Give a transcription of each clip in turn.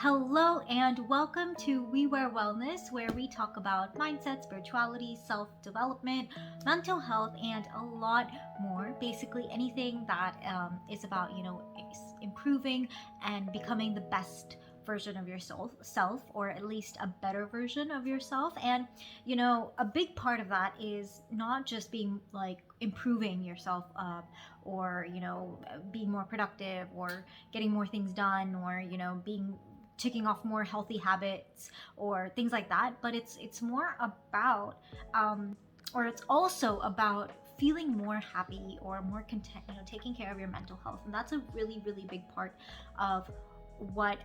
Hello and welcome to We Wear Wellness, where we talk about mindset, spirituality, self-development, mental health, and a lot more. Basically, anything that is about improving and becoming the best version of yourself, or at least a better version of yourself. And a big part of that is not just being like improving yourself or being more productive or getting more things done or being ticking off more healthy habits or things like that, but it's more about or it's also about feeling more happy or more content, taking care of your mental health. And that's a really big part of what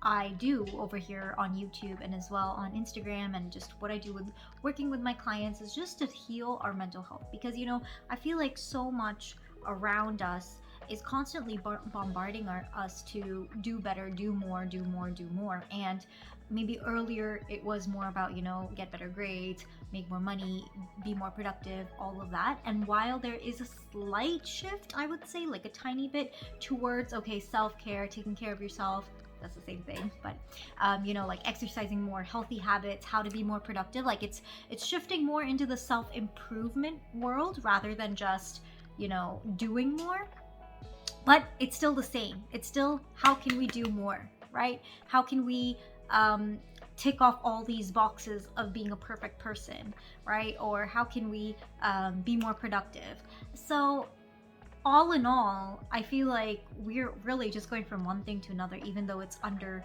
I do over here on YouTube and as well on Instagram, and just what I do with working with my clients is just to heal our mental health, because I feel like so much around us is constantly bombarding us to do better, do more, do more, do more. And maybe earlier it was more about, get better grades, make more money, be more productive, all of that. And while there is a slight shift, I would say like a tiny bit towards, okay, self-care, taking care of yourself, that's the same thing, but like exercising more, healthy habits, how to be more productive, like it's shifting more into the self-improvement world rather than just doing more. But it's still the same. It's still, how can we do more, right? How can we tick off all these boxes of being a perfect person, right? Or how can we be more productive? So all in all, I feel like we're really just going from one thing to another, even though it's under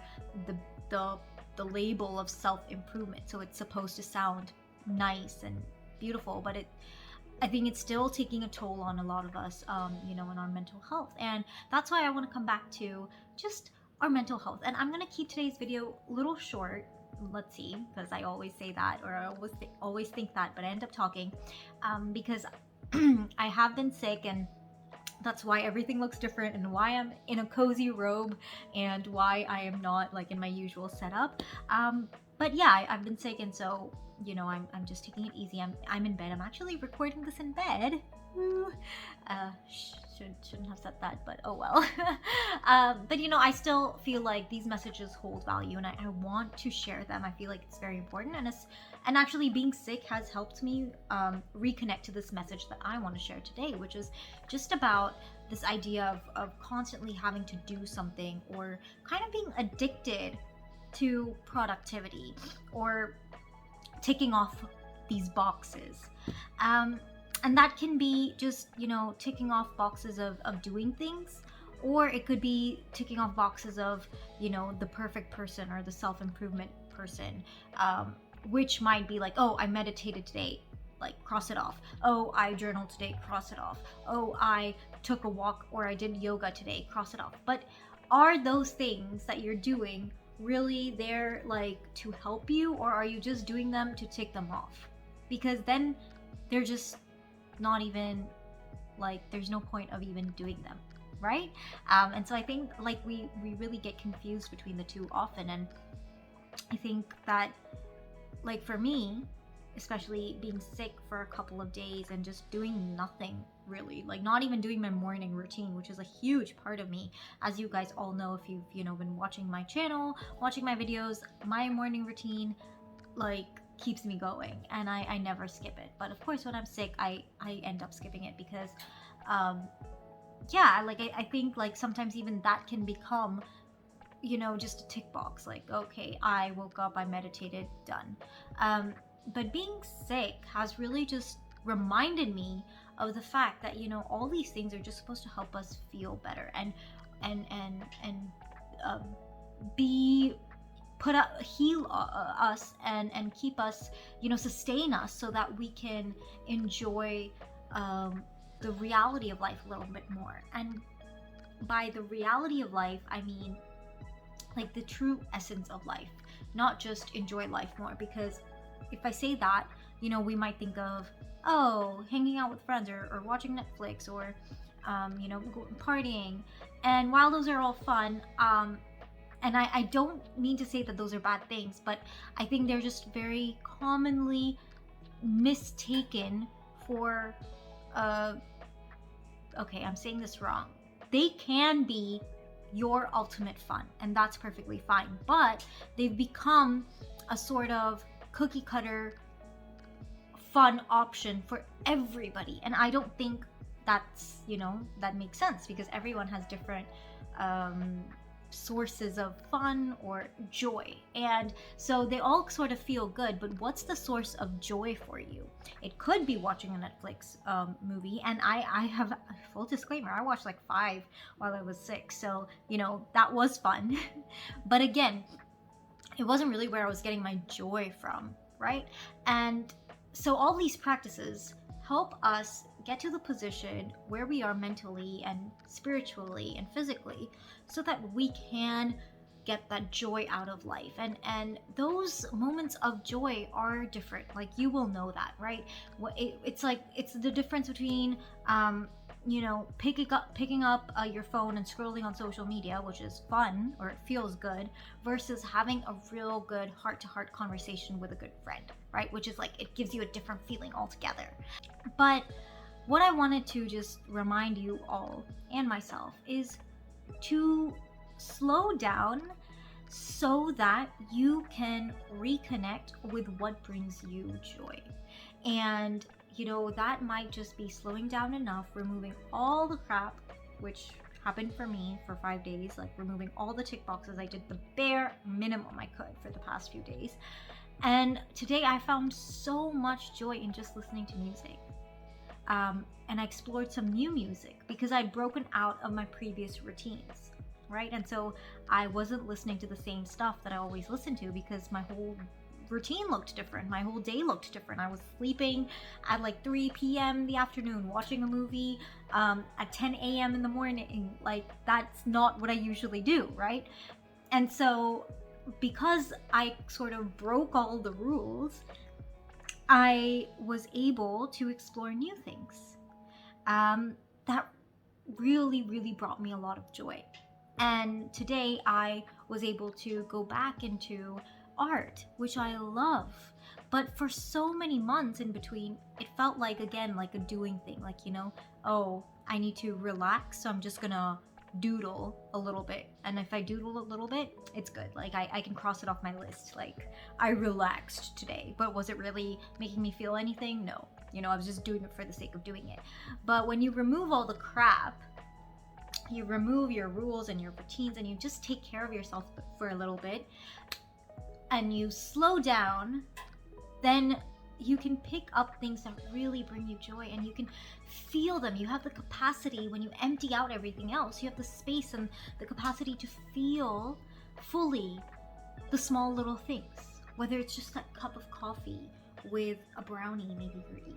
the label of self-improvement. So it's supposed to sound nice and beautiful, but I think it's still taking a toll on a lot of us, in our mental health. And that's why I want to come back to just our mental health. And I'm going to keep today's video a little short. Let's see, because I always say that, or I always think that, but I end up talking because I have been sick, and that's why everything looks different, and why I'm in a cozy robe, and why I am not like in my usual setup. But yeah, I've been sick, and so I'm just taking it easy. I'm in bed. I'm actually recording this in bed. Woo. Shouldn't have said that, but oh well. But I still feel like these messages hold value, and I want to share them. I feel like it's very important, and actually being sick has helped me reconnect to this message that I want to share today, which is just about this idea of constantly having to do something, or kind of being addicted to productivity, or ticking off these boxes. And that can be just, ticking off boxes of doing things, or it could be ticking off boxes of, the perfect person or the self-improvement person, which might be like, oh, I meditated today, like cross it off. Oh, I journaled today, cross it off. Oh, I took a walk, or I did yoga today, cross it off. But are those things that you're doing really there like to help you, or are you just doing them to tick them off? Because then they're just not even, like, there's no point of even doing them, right? And so I think like we really get confused between the two often. And I think that, like, for me, especially being sick for a couple of days and just doing nothing really, like not even doing my morning routine, which is a huge part of me. As you guys all know, if you've been watching my channel, watching my videos, my morning routine like keeps me going, and I never skip it. But of course when I'm sick, I end up skipping it, because yeah, like I think like sometimes even that can become just a tick box, like, okay, I woke up, I meditated, done. But being sick has really just reminded me of the fact that all these things are just supposed to help us feel better, and be put up, heal us, and keep us, sustain us, so that we can enjoy the reality of life a little bit more. And by the reality of life, I mean like the true essence of life, not just enjoy life more. Because if I say that, we might think of, oh, hanging out with friends, or watching Netflix, or partying. And while those are all fun, and I don't mean to say that those are bad things, but I think they're just very commonly mistaken for okay, I'm saying this wrong. They can be your ultimate fun, and that's perfectly fine. But they've become a sort of cookie cutter fun option for everybody, and I don't think that's, that makes sense, because everyone has different sources of fun or joy, and so they all sort of feel good. But what's the source of joy for you? It could be watching a Netflix movie, and I have, full disclaimer, I watched like 5 while I was sick, so that was fun. But again, it wasn't really where I was getting my joy from, right? And so all these practices help us get to the position where we are mentally and spiritually and physically, so that we can get that joy out of life. And those moments of joy are different, like you will know that, right? It's like, it's the difference between picking up your phone and scrolling on social media, which is fun, or it feels good, versus having a real good heart-to-heart conversation with a good friend, right? Which is like, it gives you a different feeling altogether. But what I wanted to just remind you all, and myself, is to slow down so that you can reconnect with what brings you joy. And that might just be slowing down enough, removing all the crap, which happened for me for 5 days, like removing all the tick boxes. I did the bare minimum I could for the past few days. And today I found so much joy in just listening to music. And I explored some new music because I'd broken out of my previous routines, right? And so I wasn't listening to the same stuff that I always listen to, because my whole routine looked different. My whole day looked different. I was sleeping at like 3 p.m. in the afternoon, watching a movie at 10 a.m. in the morning. Like, that's not what I usually do, right? And so because I sort of broke all the rules, I was able to explore new things that really, really brought me a lot of joy. And today I was able to go back into art, which I love. But for so many months in between, it felt like, again, like a doing thing. Like, oh, I need to relax, so I'm just gonna doodle a little bit. And if I doodle a little bit, it's good. Like, I can cross it off my list. Like, I relaxed today. But was it really making me feel anything? No. I was just doing it for the sake of doing it. But when you remove all the crap, you remove your rules and your routines, and you just take care of yourself for a little bit, and you slow down, then you can pick up things that really bring you joy, and you can feel them. You have the capacity, when you empty out everything else, you have the space and the capacity to feel fully the small little things, whether it's just that cup of coffee with a brownie maybe you're eating,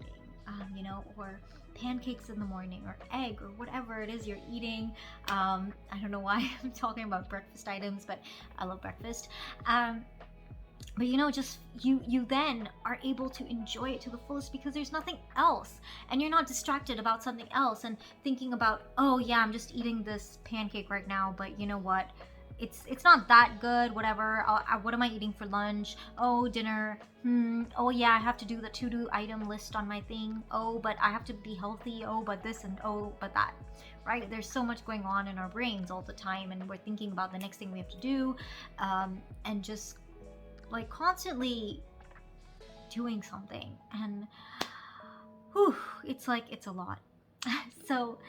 or pancakes in the morning, or egg, or whatever it is you're eating. I don't know why I'm talking about breakfast items, but I love breakfast. But just you then are able to enjoy it to the fullest, because there's nothing else, and you're not distracted about something else and thinking about, oh yeah, I'm just eating this pancake right now, but you know what, it's not that good, whatever. What am I eating for lunch? Oh, dinner. Oh yeah, I have to do the to-do item list on my thing. Oh, but I have to be healthy. Oh, but this, and oh, but that, right? There's so much going on in our brains all the time, and we're thinking about the next thing we have to do, and just like constantly doing something, and it's like, it's a lot. So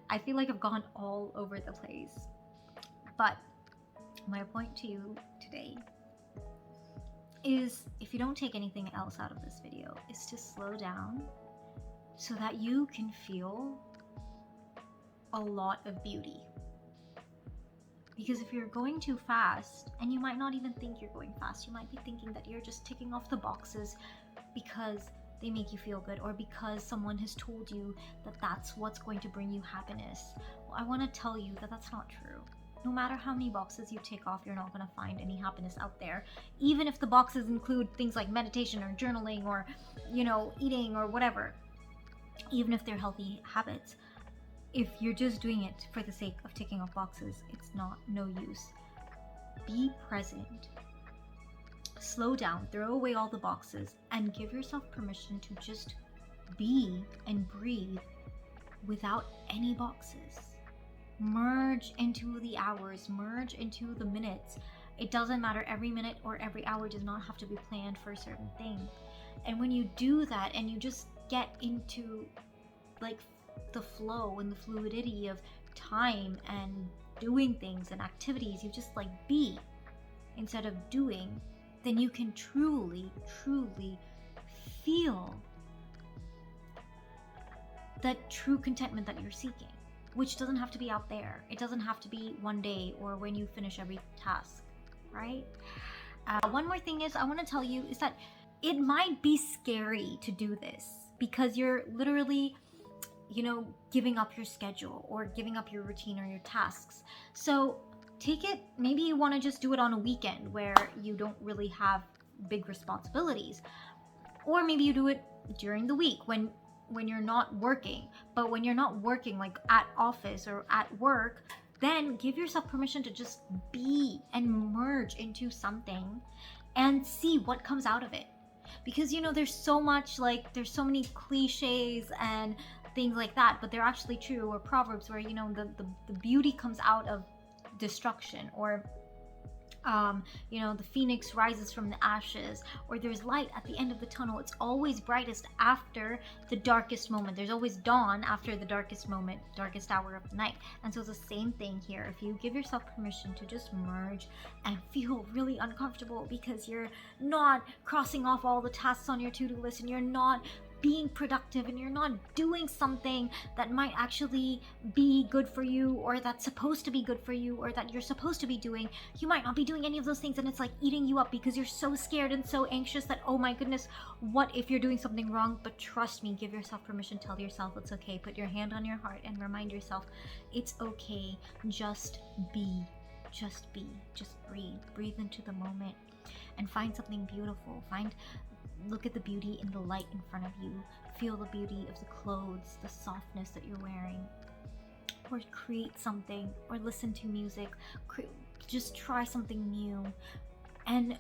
I feel like I've gone all over the place, but my point to you today is, if you don't take anything else out of this video, is to slow down so that you can feel a lot of beauty. Because if you're going too fast, and you might not even think you're going fast, you might be thinking that you're just ticking off the boxes because they make you feel good, or because someone has told you that that's what's going to bring you happiness. Well, I want to tell you that that's not true. No matter how many boxes you tick off, you're not going to find any happiness out there. Even if the boxes include things like meditation or journaling or, eating or whatever. Even if they're healthy habits. If you're just doing it for the sake of ticking off boxes, it's no use. Be present. Slow down, throw away all the boxes, and give yourself permission to just be and breathe without any boxes. Merge into the hours, merge into the minutes. It doesn't matter. Every minute or every hour does not have to be planned for a certain thing. And when you do that and you just get into like the flow and the fluidity of time and doing things and activities, you just like be instead of doing, then you can truly feel that true contentment that you're seeking, which doesn't have to be out there. It doesn't have to be one day or when you finish every task, right? One more thing is I want to tell you is that it might be scary to do this because you're literally, giving up your schedule or giving up your routine or your tasks. So take it, maybe you want to just do it on a weekend where you don't really have big responsibilities. Or maybe you do it during the week when you're not working. But when you're not working, like at office or at work, then give yourself permission to just be and merge into something and see what comes out of it. Because there's so much, like there's so many cliches and things like that, but they're actually true, or proverbs where the beauty comes out of destruction, or the phoenix rises from the ashes, or there's light at the end of the tunnel. It's always brightest after the darkest moment. There's always dawn after the darkest moment, darkest hour of the night. And so it's the same thing here. If you give yourself permission to just merge and feel really uncomfortable because you're not crossing off all the tasks on your to-do list, and you're not being productive, and you're not doing something that might actually be good for you, or that's supposed to be good for you, or that you're supposed to be doing, you might not be doing any of those things, and it's like eating you up because you're so scared and so anxious that, oh my goodness, what if you're doing something wrong? But trust me, give yourself permission, tell yourself it's okay, put your hand on your heart and remind yourself it's okay. Just be, just breathe into the moment and find something beautiful. Look at the beauty in the light in front of you. Feel the beauty of the clothes, the softness that you're wearing. Or create something, or listen to music. Just try something new. And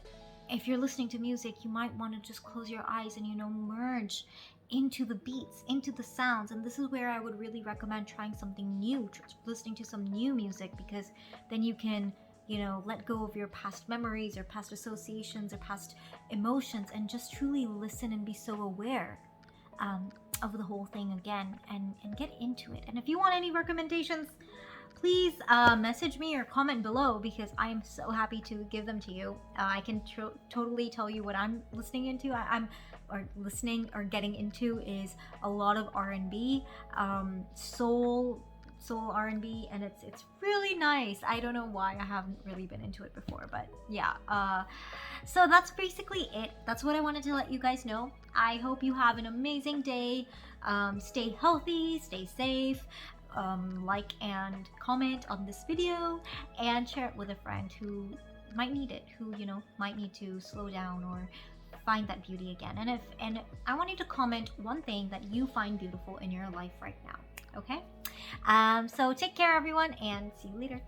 if you're listening to music, you might want to just close your eyes and, merge into the beats, into the sounds. And this is where I would really recommend trying something new, listening to some new music, because then you can let go of your past memories or past associations or past emotions and just truly listen and be so aware of the whole thing again, and get into it. And if you want any recommendations, please message me or comment below, because I am so happy to give them to you. I can totally tell you what I'm listening into. Listening or getting into is a lot of R&B, soul R&B, and it's really nice. I don't know why I haven't really been into it before, but yeah. So that's basically it. That's what I wanted to let you guys know. I hope you have an amazing day. Stay healthy, stay safe. Like and comment on this video, and share it with a friend who might need it, who might need to slow down or find that beauty again. And I want you to comment one thing that you find beautiful in your life right now. Okay? So take care, everyone, and see you later.